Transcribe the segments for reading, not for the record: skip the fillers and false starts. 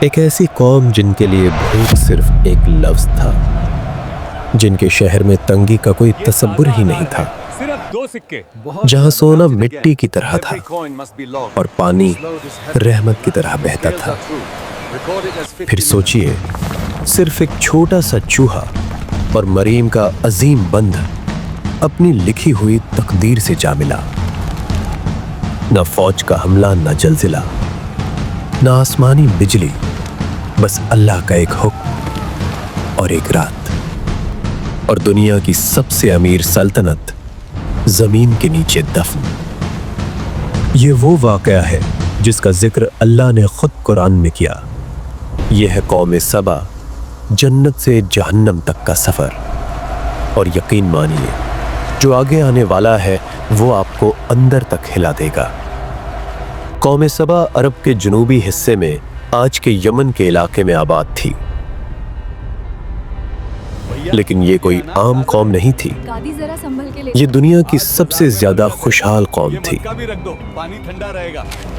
ایک ایسی قوم جن کے لیے بھوک صرف ایک لفظ تھا، جن کے شہر میں تنگی کا کوئی تصور ہی نہیں تھا، جہاں سونا مٹی کی طرح تھا اور پانی رحمت کی طرح بہتا تھا۔ پھر سوچئے، صرف ایک چھوٹا سا چوہا اور مریم کا عظیم بندھ اپنی لکھی ہوئی تقدیر سے جا ملا۔ نہ فوج کا حملہ، نہ زلزلہ، نہ آسمانی بجلی، بس اللہ کا ایک حکم اور ایک رات، اور دنیا کی سب سے امیر سلطنت زمین کے نیچے دفن۔ یہ وہ واقعہ ہے جس کا ذکر اللہ نے خود قرآن میں کیا۔ یہ ہے قوم سبا، جنت سے جہنم تک کا سفر، اور یقین مانیے جو آگے آنے والا ہے وہ آپ کو اندر تک ہلا دے گا۔ قوم سبا عرب کے جنوبی حصے میں آج کے یمن کے علاقے میں آباد تھی، لیکن یہ کوئی عام قوم نہیں تھی۔ یہ دنیا کی سب سے زیادہ خوشحال قوم تھی۔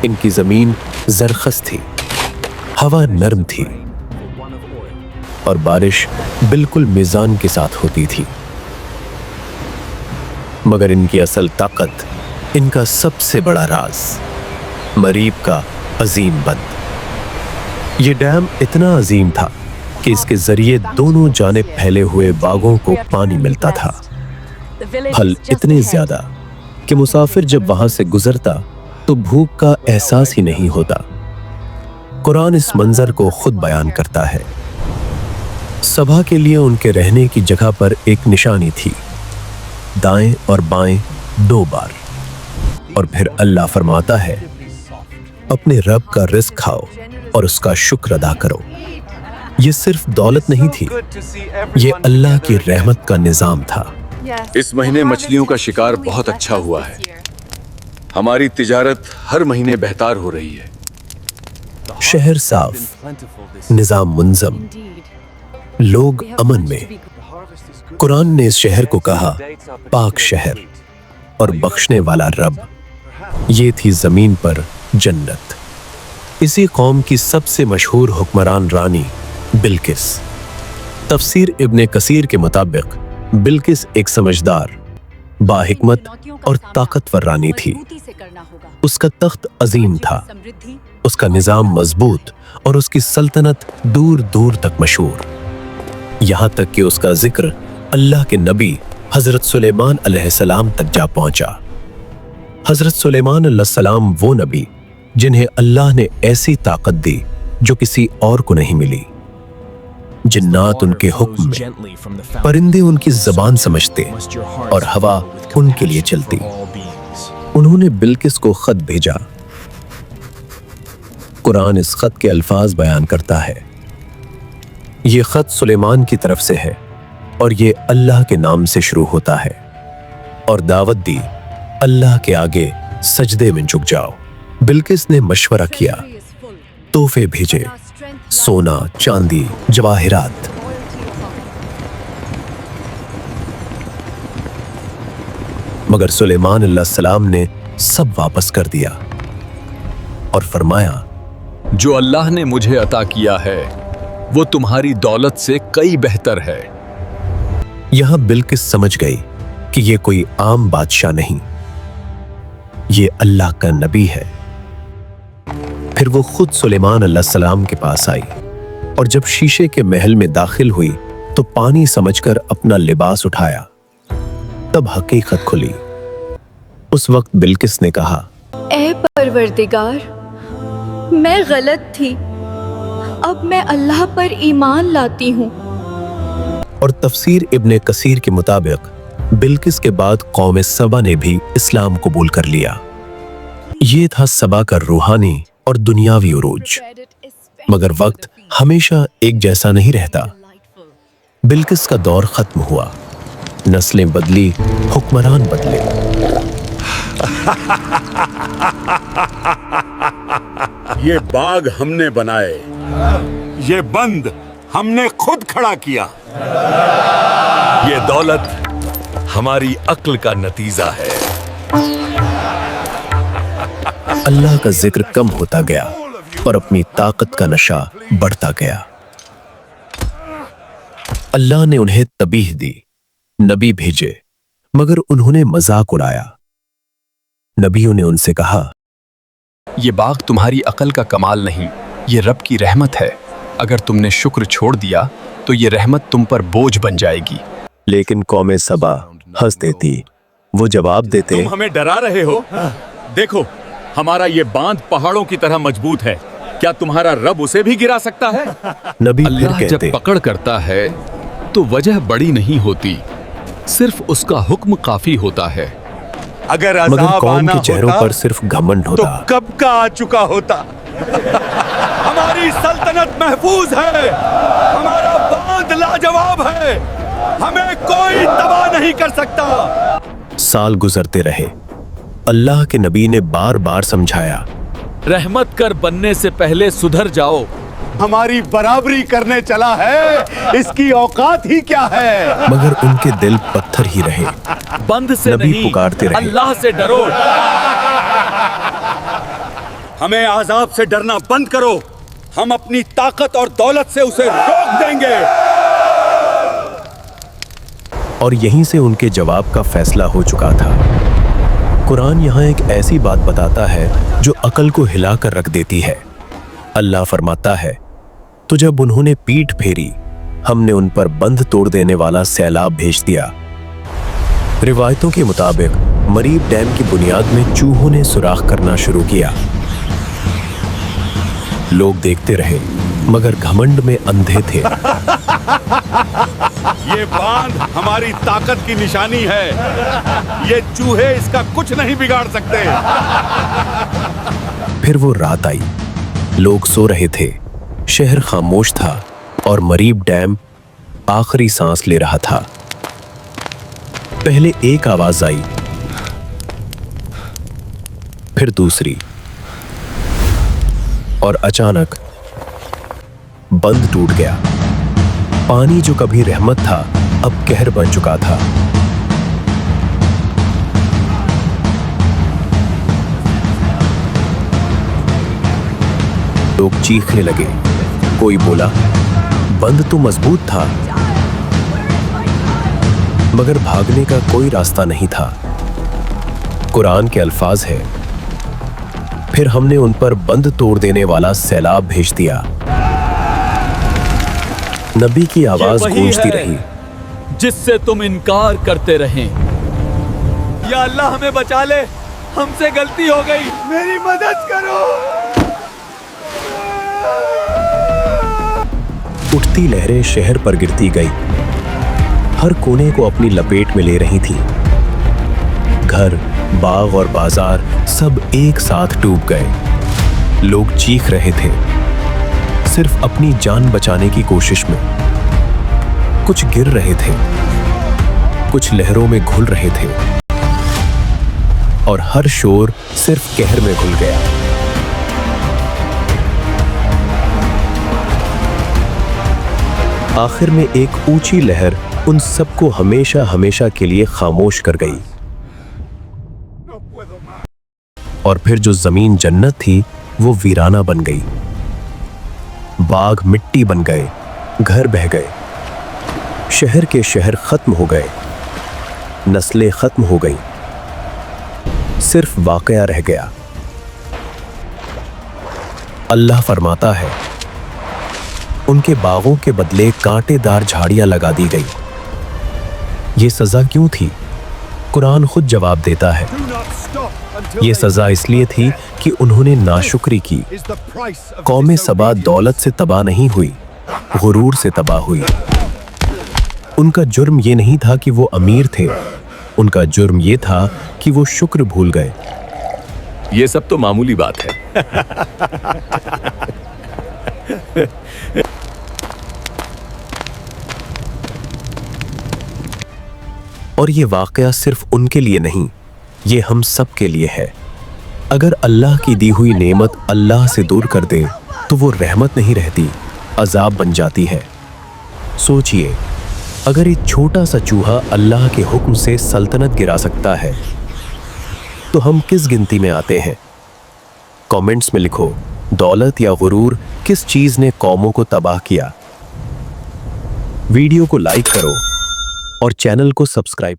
ان کی زمین زرخس تھی، ہوا نرم تھی، اور بارش بالکل میزان کے ساتھ ہوتی تھی۔ مگر ان کی اصل طاقت، ان کا سب سے بڑا راز، مریب کا عظیم بند۔ یہ ڈیم اتنا عظیم تھا کہ اس کے ذریعے دونوں جانب پھیلے ہوئے باغوں کو پانی ملتا تھا۔ پھل اتنے زیادہ کہ مسافر جب وہاں سے گزرتا تو بھوک کا احساس ہی نہیں ہوتا۔ قرآن اس منظر کو خود بیان کرتا ہے۔ سبا کے لیے ان کے رہنے کی جگہ پر ایک نشانی تھی، دائیں اور بائیں 2 بار، اور پھر اللہ فرماتا ہے، اپنے رب کا رزق کھاؤ اور اس کا شکر ادا کرو۔ یہ صرف دولت نہیں تھی، یہ اللہ کی رحمت کا نظام تھا۔ اس مہینے مچھلیوں کا شکار بہت اچھا ہوا ہے۔ ہماری تجارت ہر مہینے بہتر ہو رہی ہے۔ شہر صاف، نظام منظم، لوگ امن میں۔ قرآن نے اس شہر کو کہا پاک شہر اور بخشنے والا رب۔ یہ تھی زمین پر جنت۔ اسی قوم کی سب سے مشہور حکمران رانی بلقس۔ تفسیر ابن کثیر کے مطابق بلقس ایک سمجھدار، باحکمت اور طاقتور رانی تھی۔ اس کا تخت عظیم تھا، اس کا نظام مضبوط، اور اس کی سلطنت دور دور تک مشہور، یہاں تک کہ اس کا ذکر اللہ کے نبی حضرت سلیمان علیہ السلام تک جا پہنچا۔ حضرت سلیمان علیہ السلام وہ نبی جنہیں اللہ نے ایسی طاقت دی جو کسی اور کو نہیں ملی۔ جنات ان کے حکم میں، پرندے ان کی زبان سمجھتے، اور ہوا ان کے لیے چلتی۔ انہوں نے بلقس کو خط بھیجا۔ قرآن اس خط کے الفاظ بیان کرتا ہے۔ یہ خط سلیمان کی طرف سے ہے، اور یہ اللہ کے نام سے شروع ہوتا ہے، اور دعوت دی اللہ کے آگے سجدے میں جھک جاؤ۔ بلقس نے مشورہ کیا، تحفے بھیجے، سونا، چاندی، جواہرات۔ مگر سلیمان علیہ السلام نے سب واپس کر دیا اور فرمایا، جو اللہ نے مجھے عطا کیا ہے وہ تمہاری دولت سے کئی بہتر ہے۔ یہاں بلقس سمجھ گئی کہ یہ کوئی عام بادشاہ نہیں، یہ اللہ کا نبی ہے۔ پھر وہ خود سلیمان علیہ السلام کے پاس آئی، اور جب شیشے کے محل میں داخل ہوئی تو پانی سمجھ کر اپنا لباس اٹھایا۔ تب حقیقت کھلی۔ اس وقت بلقس نے کہا، اے پروردگار، میں غلط تھی، اب میں اللہ پر ایمان لاتی ہوں۔ اور تفسیر ابن کثیر کے مطابق بلقس کے بعد قوم سبا نے بھی اسلام قبول کر لیا۔ یہ تھا سبا کا روحانی اور دنیاوی عروج۔ مگر وقت ہمیشہ ایک جیسا نہیں رہتا۔ بلقس کا دور ختم ہوا، نسلیں بدلی، حکمران بدلے۔ یہ باغ ہم نے بنائے، یہ بند ہم نے خود کھڑا کیا، یہ دولت ہماری عقل کا نتیجہ ہے۔ اللہ کا ذکر کم ہوتا گیا، और अपनी ताकत का नशा बढ़ता गया। अल्लाह ने उन्हें तबीह दी, नबी भेजे, मगर उन्होंने मजाक उड़ाया। नबियों ने उनसे कहा, ये बाग तुम्हारी अकल का कमाल नहीं, ये रब की रहमत है। अगर तुमने शुक्र छोड़ दिया तो ये रहमत तुम पर बोझ बन जाएगी। लेकिन कौमे सबा हंस देती। वो जवाब देते, तुम हमें डरा रहे हो? देखो, हमारा ये बांध पहाड़ों की तरह मजबूत है, क्या तुम्हारा रब उसे भी गिरा सकता है? नबी फिर अल्लाह जब कहते, पकड़ करता है तो वजह बड़ी नहीं होती, सिर्फ उसका हुक्म काफी होता है। अगर मगर अज़ाब कौम आना के चेहरों होता पर सिर्फ घमंड तो होता। कब का आ चुका होता। हमारी सल्तनत महफूज है, हमारा बांध लाजवाब है, हमें कोई तबाह नहीं कर सकता। साल गुजरते रहे। अल्लाह के नबी ने बार बार समझाया, रहमत कर बनने से पहले सुधर जाओ। हमारी बराबरी करने चला है, इसकी औकात ही क्या है। मगर उनके दिल पत्थर ही रहे। बंद से नबी नहीं, पुकारते रहे, अल्लाह से डरो। हमें आजाब से डरना बंद करो, हम अपनी ताकत और दौलत से उसे रोक देंगे। और यहीं से उनके जवाब का फैसला हो चुका था। कुरान यहाँ एक ऐसी बात बताता है जो अकल को हिलाकर रख देती है। अल्लाह फरमाता है, तो जब उन्होंने पीठ फेरी, हमने उन पर बंध तोड़ देने वाला सैलाब भेज दिया। रिवायतों के मुताबिक मरीब डैम की बुनियाद में चूहों ने सुराख करना शुरू किया। लोग देखते रहे, मगर घमंड में अंधे थे। ये बांध हमारी ताकत की निशानी है, ये चूहे इसका कुछ नहीं बिगाड़ सकते। फिर वो रात आई, लोग सो रहे थे, शहर खामोश था और मरीब डैम आखिरी सांस ले रहा था। पहले एक आवाज आई, फिर दूसरी, और अचानक बंद टूट गया। पानी जो कभी रहमत था, अब कहर बन चुका था। लोग चीखने लगे। कोई बोला, बंद तो मजबूत था, मगर भागने का कोई रास्ता नहीं था। कुरान के अल्फाज है, फिर हमने उन पर बंद तोड़ देने वाला सैलाब भेज दिया। नबी की आवाज गूंजती रही, जिससे तुम इनकार करते रहें। या अल्लाह हमें बचा ले, हमसे गलती हो गई, मेरी मदद करो। उठती लहरें शहर पर गिरती गई, हर कोने को अपनी लपेट में ले रही थी। घर, बाग और बाजार सब एक साथ डूब गए। लोग चीख रहे थे, सिर्फ अपनी जान बचाने की कोशिश में। कुछ गिर रहे थे, कुछ लहरों में घुल रहे थे, और हर शोर सिर्फ कहर में घुल गया। आखिर में एक ऊंची लहर उन सबको हमेशा हमेशा के लिए खामोश कर गई। और फिर जो जमीन जन्नत थी, वो वीराना बन गई। बाग मिट्टी बन गए, घर बह गए, शहर के शहर खत्म हो गए, नस्लें खत्म हो गईं, सिर्फ वाकया रह गया। अल्लाह फरमाता है, उनके बागों के बदले कांटेदार झाड़ियां लगा दी गई। ये सजा क्यों थी? कुरान खुद जवाब देता है, ये सजा इसलिए थी कि उन्होंने नाशुक्री की। कौमे सबा दौलत से तबाह नहीं हुई, गुरूर से तबाह हुई। उनका जुर्म ये नहीं था कि वो अमीर थे, उनका जुर्म ये था कि वो शुक्र भूल गए। ये सब तो मामूली बात है। और ये वाकया सिर्फ उनके लिए नहीं, ये हम सब के लिए है। अगर अल्लाह की दी हुई नेमत अल्लाह से दूर कर दे तो वो रहमत नहीं रहती, अजाब बन जाती है। सोचिए, अगर एक छोटा सा चूहा अल्लाह के हुक्म से सल्तनत गिरा सकता है, तो हम किस गिनती में आते हैं? कमेंट्स में लिखो। दौलत या गुरूर किस चीज ने कौमों को तबाह किया? वीडियो को लाइक करो और चैनल को सब्सक्राइब